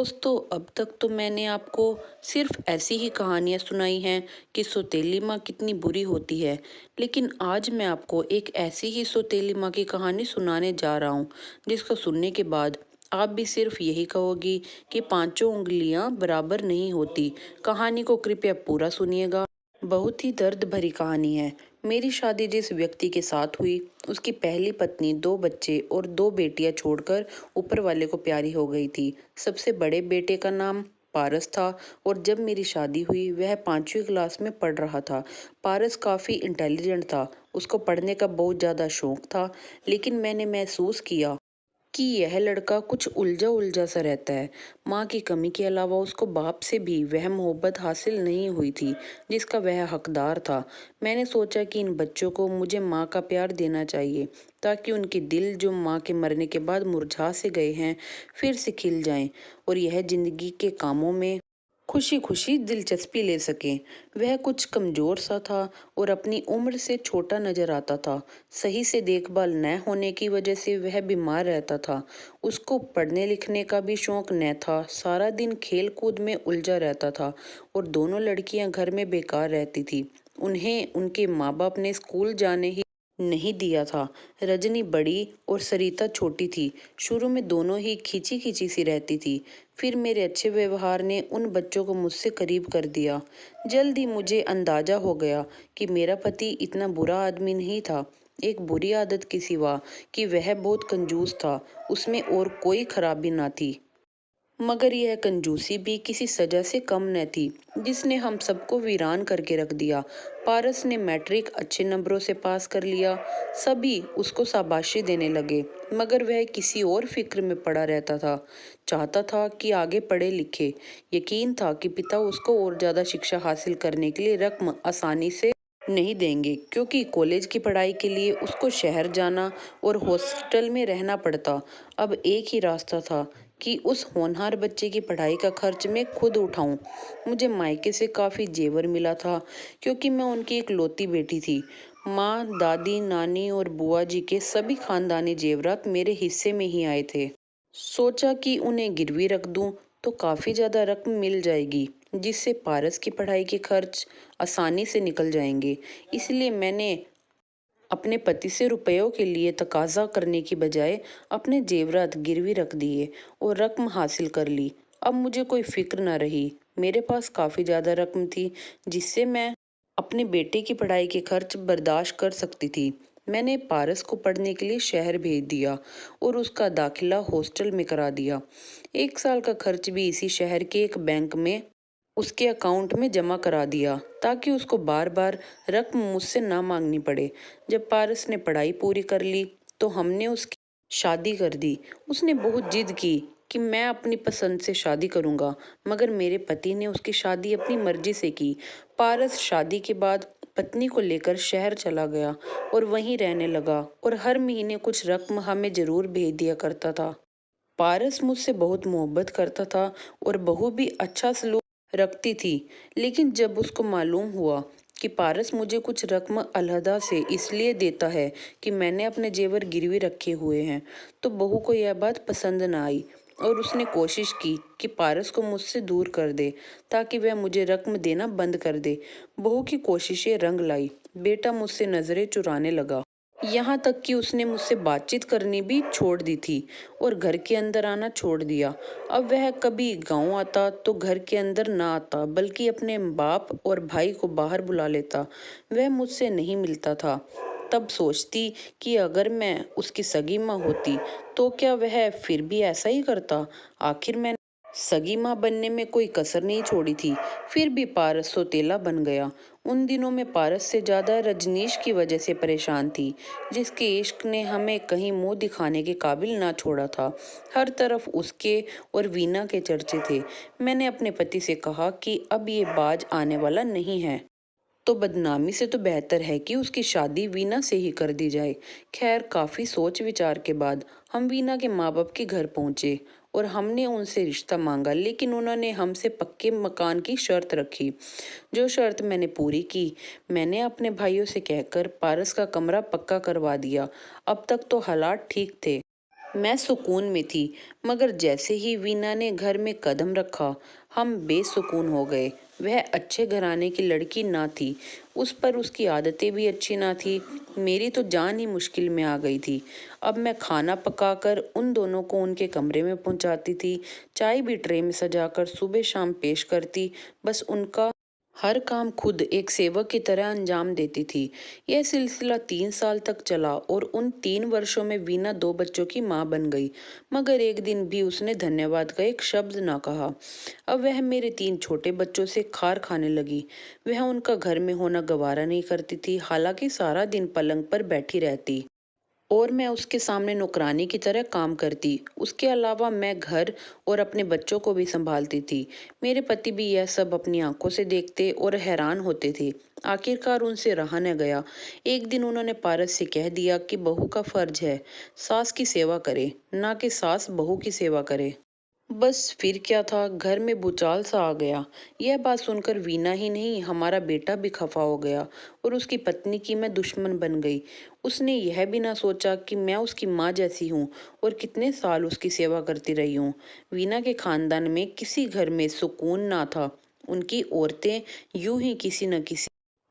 दोस्तों, अब तक तो मैंने आपको सिर्फ ऐसी ही कहानियाँ सुनाई हैं कि सौतेली माँ कितनी बुरी होती है। लेकिन आज मैं आपको एक ऐसी ही सौतेली माँ की कहानी सुनाने जा रहा हूँ, जिसको सुनने के बाद आप भी सिर्फ यही कहोगी कि पांचों उंगलियाँ बराबर नहीं होती। कहानी को कृपया पूरा सुनिएगा। बहुत ही दर्द भरी कहानी है। मेरी शादी जिस व्यक्ति के साथ हुई, उसकी पहली पत्नी, दो बच्चे और दो बेटियां छोड़कर ऊपर वाले को प्यारी हो गई थी। सबसे बड़े बेटे का नाम पारस था और जब मेरी शादी हुई वह 5वीं क्लास में पढ़ रहा था। पारस काफ़ी इंटेलिजेंट था, उसको पढ़ने का बहुत ज़्यादा शौक था। लेकिन मैंने महसूस किया कि यह लड़का कुछ उलझा उलझा सा रहता है। माँ की कमी के अलावा उसको बाप से भी वह मोहब्बत हासिल नहीं हुई थी जिसका वह हकदार था। मैंने सोचा कि इन बच्चों को मुझे माँ का प्यार देना चाहिए, ताकि उनके दिल जो माँ के मरने के बाद मुरझा से गए हैं फिर से खिल जाएं और यह जिंदगी के कामों में खुशी खुशी दिलचस्पी ले सकें। वह कुछ कमजोर सा था और अपनी उम्र से छोटा नजर आता था। सही से देखभाल न होने की वजह से वह बीमार रहता था। उसको पढ़ने लिखने का भी शौक न था, सारा दिन खेल कूद में उलझा रहता था और दोनों लड़कियां घर में बेकार रहती थी। उन्हें उनके माँ बाप ने स्कूल जाने ही नहीं दिया था। रजनी बड़ी और सरिता छोटी थी। शुरू में दोनों ही खींची खींची सी रहती थी, फिर मेरे अच्छे व्यवहार ने उन बच्चों को मुझसे करीब कर दिया। जल्द ही मुझे अंदाजा हो गया कि मेरा पति इतना बुरा आदमी नहीं था। एक बुरी आदत के सिवा कि वह बहुत कंजूस था, उसमें और कोई खराबी ना थी। मगर यह कंजूसी भी किसी सजा से कम न थी, जिसने हम सबको वीरान करके रख दिया। पारस ने मैट्रिक अच्छे नंबरों से पास कर लिया। सभी उसको शाबाशी देने लगे, मगर वह किसी और फिक्र में पड़ा रहता था। चाहता था कि आगे पढ़े लिखे। यकीन था कि पिता उसको और ज़्यादा शिक्षा हासिल करने के लिए रकम आसानी से नहीं देंगे, क्योंकि कॉलेज की पढ़ाई के लिए उसको शहर जाना और हॉस्टल में रहना पड़ता। अब एक ही रास्ता था कि उस होनहार बच्चे की पढ़ाई का खर्च मैं खुद उठाऊं। मुझे मायके से काफ़ी जेवर मिला था, क्योंकि मैं उनकी इकलौती बेटी थी। माँ, दादी, नानी और बुआ जी के सभी खानदानी जेवरात मेरे हिस्से में ही आए थे। सोचा कि उन्हें गिरवी रख दूं तो काफ़ी ज़्यादा रकम मिल जाएगी, जिससे पारस की पढ़ाई के खर्च आसानी से निकल जाएंगे। इसलिए मैंने अपने पति से रुपयों के लिए तकाजा करने की बजाय अपने जेवरात गिरवी रख दिए और रकम हासिल कर ली। अब मुझे कोई फिक्र न रही। मेरे पास काफ़ी ज़्यादा रकम थी, जिससे मैं अपने बेटे की पढ़ाई के खर्च बर्दाश्त कर सकती थी। मैंने पारस को पढ़ने के लिए शहर भेज दिया और उसका दाखिला हॉस्टल में करा दिया। 1 साल का खर्च भी इसी शहर के एक बैंक में उसके अकाउंट में जमा करा दिया, ताकि उसको बार बार रकम मुझसे ना मांगनी पड़े। जब पारस ने पढ़ाई पूरी कर ली तो हमने उसकी शादी कर दी। उसने बहुत जिद की कि मैं अपनी पसंद से शादी करूंगा, मगर मेरे पति ने उसकी शादी अपनी मर्जी से की। पारस शादी के बाद पत्नी को लेकर शहर चला गया और वहीं रहने लगा और हर महीने कुछ रकम हमें जरूर भेज दिया करता था। पारस मुझसे बहुत मोहब्बत करता था और बहू भी अच्छा सलूक रखती थी। लेकिन जब उसको मालूम हुआ कि पारस मुझे कुछ रकम अलहदा से इसलिए देता है कि मैंने अपने जेवर गिरवी रखे हुए हैं, तो बहू को यह बात पसंद न आई और उसने कोशिश की कि पारस को मुझसे दूर कर दे, ताकि वह मुझे रकम देना बंद कर दे। बहू की कोशिशें रंग लाई। बेटा मुझसे नजरें चुराने लगा, यहाँ तक कि उसने मुझसे बातचीत करनी भी छोड़ दी थी और घर के अंदर आना छोड़ दिया। अब वह कभी गांव आता तो घर के अंदर ना आता, बल्कि अपने बाप और भाई को बाहर बुला लेता। वह मुझसे नहीं मिलता था। तब सोचती कि अगर मैं उसकी सगी माँ होती तो क्या वह फिर भी ऐसा ही करता। आखिर मैं सगी माँ बनने में कोई कसर नहीं छोड़ी थी। फिर भी पारस सौतेला बन गया। उन दिनों में पारस से ज्यादा रजनीश की वजह से परेशान थी, जिसके इश्क ने हमें कहीं मुंह दिखाने के काबिल ना छोड़ा था। हर तरफ उसके और वीना के चर्चे थे। मैंने अपने पति से कहा कि अब ये बाज आने वाला नहीं है, तो बदनामी से तो बेहतर है कि उसकी शादी वीना से ही कर दी जाए। खैर, काफी सोच विचार के बाद हम वीना के माँ बाप के घर पहुंचे और हमने उनसे रिश्ता मांगा, लेकिन उन्होंने हमसे पक्के मकान की शर्त रखी। जो शर्त मैंने पूरी की। मैंने अपने भाइयों से कहकर पारस का कमरा पक्का करवा दिया। अब तक तो हालात ठीक थे। मैं सुकून में थी, मगर जैसे ही वीना ने घर में कदम रखा, हम बेसुकून हो गए। वह अच्छे घराने की लड़की ना थी, उस पर उसकी आदतें भी अच्छी ना थी। मेरी तो जान ही मुश्किल में आ गई थी। अब मैं खाना पकाकर उन दोनों को उनके कमरे में पहुंचाती थी, चाय भी ट्रे में सजाकर सुबह शाम पेश करती। बस उनका हर काम खुद एक सेवक की तरह अंजाम देती थी। यह सिलसिला 3 साल तक चला और उन 3 वर्षों में वीना 2 बच्चों की माँ बन गई, मगर एक दिन भी उसने धन्यवाद का एक शब्द ना कहा। अब वह मेरे 3 छोटे बच्चों से खार खाने लगी। वह उनका घर में होना गवारा नहीं करती थी, हालांकि सारा दिन पलंग पर बैठी रहती और मैं उसके सामने नौकरानी की तरह काम करती। उसके अलावा मैं घर और अपने बच्चों को भी संभालती थी। मेरे पति भी यह सब अपनी आंखों से देखते और हैरान होते थे। आखिरकार उनसे रहा न गया। एक दिन उन्होंने पारस से कह दिया कि बहू का फर्ज है सास की सेवा करे, ना कि सास बहू की सेवा करे। बस फिर क्या था, घर में भूचाल सा आ गया। यह बात सुनकर वीना ही नहीं, हमारा बेटा भी खफा हो गया और उसकी पत्नी की मैं दुश्मन बन गई। उसने यह भी ना सोचा कि मैं उसकी माँ जैसी हूँ और कितने साल उसकी सेवा करती रही हूँ। वीना के खानदान में किसी घर में सुकून ना था। उनकी औरतें यूं ही किसी न किसी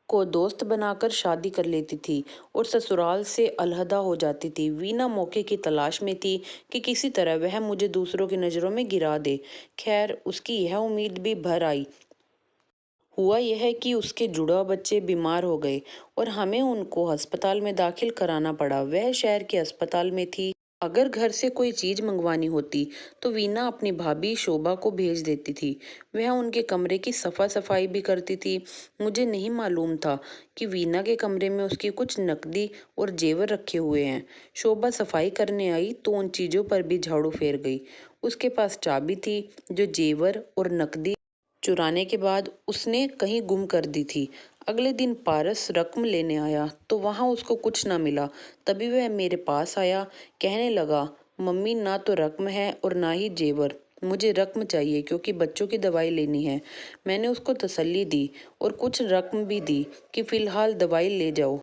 को दोस्त बनाकर शादी कर लेती थी और ससुराल से अलहदा हो जाती थी। वीना मौके की तलाश में थी कि किसी तरह वह मुझे दूसरों की नज़रों में गिरा दे। खैर, उसकी यह उम्मीद भी भर आई। हुआ यह कि उसके जुड़वा बच्चे बीमार हो गए और हमें उनको अस्पताल में दाखिल कराना पड़ा। वह शहर के अस्पताल में थी। अगर घर से कोई चीज मंगवानी होती तो वीना अपनी भाभी शोभा को भेज देती थी। वह उनके कमरे की सफा सफाई भी करती थी। मुझे नहीं मालूम था कि वीना के कमरे में उसकी कुछ नकदी और जेवर रखे हुए हैं। शोभा सफाई करने आई तो उन चीजों पर भी झाड़ू फेर गई। उसके पास चाबी थी जो जेवर और नकदी चुराने के बाद उसने कहीं गुम कर दी थी। अगले दिन पारस रकम लेने आया तो वहां उसको कुछ ना मिला। तभी वह मेरे पास आया, कहने लगा, मम्मी ना तो रकम है और ना ही जेवर। मुझे रकम चाहिए क्योंकि बच्चों की दवाई लेनी है। मैंने उसको तसल्ली दी और कुछ रकम भी दी कि फिलहाल दवाई ले जाओ।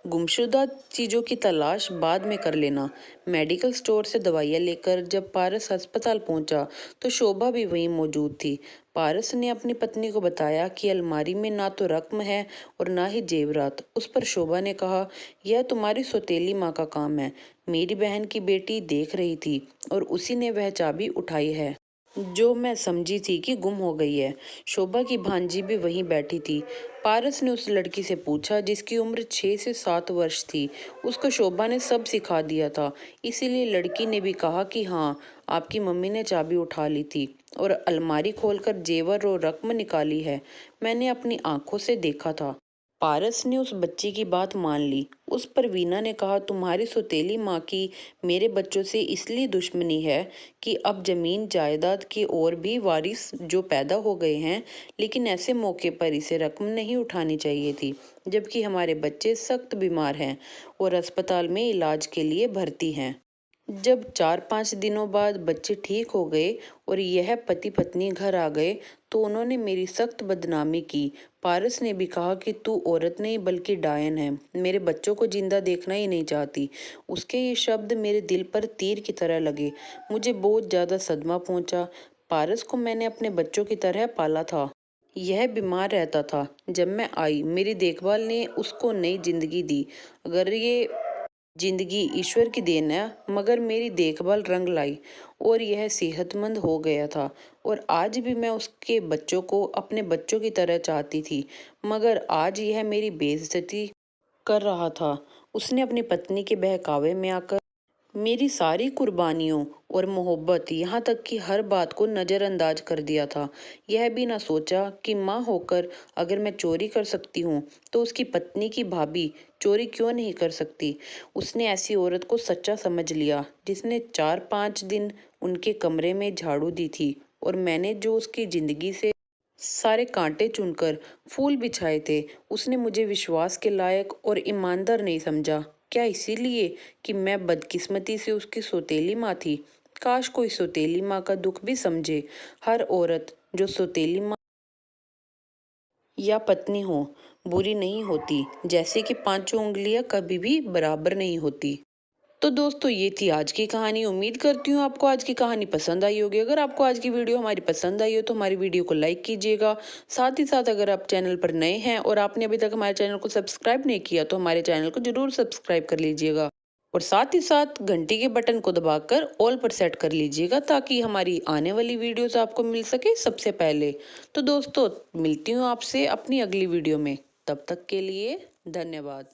गुमशुदा चीजों की तलाश बाद में कर लेना। मेडिकल स्टोर से दवाइयाँ लेकर जब पारस अस्पताल पहुंचा तो शोभा भी वहीं मौजूद थी। पारस ने अपनी पत्नी को बताया कि अलमारी में ना तो रकम है और ना ही जेवरात। उस पर शोभा ने कहा, यह तुम्हारी सौतेली माँ का काम है। मेरी बहन की बेटी देख रही थी और उसी ने वह चाबी उठाई है जो मैं समझी थी कि गुम हो गई है। शोभा की भांजी भी वहीं बैठी थी। पारस ने उस लड़की से पूछा जिसकी उम्र 6 से 7 वर्ष थी। उसको शोभा ने सब सिखा दिया था। इसीलिए लड़की ने भी कहा कि हाँ, आपकी मम्मी ने चाबी उठा ली थी और अलमारी खोलकर जेवर और रकम निकाली है। मैंने अपनी आंखों से देखा था। पारस ने उस बच्ची की बात मान ली। उस पर वीना ने कहा, तुम्हारी सौतेली माँ की मेरे बच्चों से इसलिए दुश्मनी है कि अब जमीन जायदाद के और भी वारिस जो पैदा हो गए हैं, लेकिन ऐसे मौके पर इसे रकम नहीं उठानी चाहिए थी, जबकि हमारे बच्चे सख्त बीमार हैं और अस्पताल में इलाज के लिए भर्ती हैं। जब 4-5 दिनों बाद बच्चे ठीक हो गए और यह पति पत्नी घर आ गए तो उन्होंने मेरी सख्त बदनामी की। पारस ने भी कहा कि तू औरत नहीं बल्कि डायन है, मेरे बच्चों को जिंदा देखना ही नहीं चाहती। उसके ये शब्द मेरे दिल पर तीर की तरह लगे। मुझे बहुत ज्यादा सदमा पहुंचा। पारस को मैंने अपने बच्चों की तरह पाला था। यह बीमार रहता था। जब मैं आई, मेरी देखभाल ने उसको नई जिंदगी दी। अगर ये जिंदगी ईश्वर की देन है, मगर मेरी देखभाल रंग लाई और यह सेहतमंद हो गया था। और आज भी मैं उसके बच्चों को अपने बच्चों की तरह चाहती थी, मगर आज यह मेरी बेइज्जती कर रहा था। उसने अपनी पत्नी के बहकावे में आकर मेरी सारी कुर्बानियों और मोहब्बत, यहाँ तक कि हर बात को नज़रअंदाज कर दिया था। यह भी ना सोचा कि माँ होकर अगर मैं चोरी कर सकती हूँ तो उसकी पत्नी की भाभी चोरी क्यों नहीं कर सकती। उसने ऐसी औरत को सच्चा समझ लिया जिसने 4-5 दिन उनके कमरे में झाड़ू दी थी और मैंने जो उसकी जिंदगी से सारे कांटे चुनकर फूल बिछाए थे, उसने मुझे विश्वास के लायक और ईमानदार नहीं समझा। क्या इसीलिए कि मैं बदकिस्मती से उसकी सौतेली माँ थी? काश कोई सौतेली माँ का दुख भी समझे। हर औरत जो सौतेली माँ या पत्नी हो बुरी नहीं होती, जैसे कि पांचों उंगलियां कभी भी बराबर नहीं होती। तो दोस्तों ये थी आज की कहानी। उम्मीद करती हूँ आपको आज की कहानी पसंद आई होगी। अगर आपको आज की वीडियो हमारी पसंद आई हो तो हमारी वीडियो को लाइक कीजिएगा। साथ ही साथ अगर आप चैनल पर नए हैं और आपने अभी तक हमारे चैनल को सब्सक्राइब नहीं किया तो हमारे चैनल को जरूर सब्सक्राइब कर लीजिएगा। और साथ ही साथ घंटी के बटन को दबाकर ऑल पर सेट कर लीजिएगा ताकि हमारी आने वाली वीडियोस आपको मिल सके सबसे पहले। तो दोस्तों मिलती हूँ आपसे अपनी अगली वीडियो में। तब तक के लिए धन्यवाद।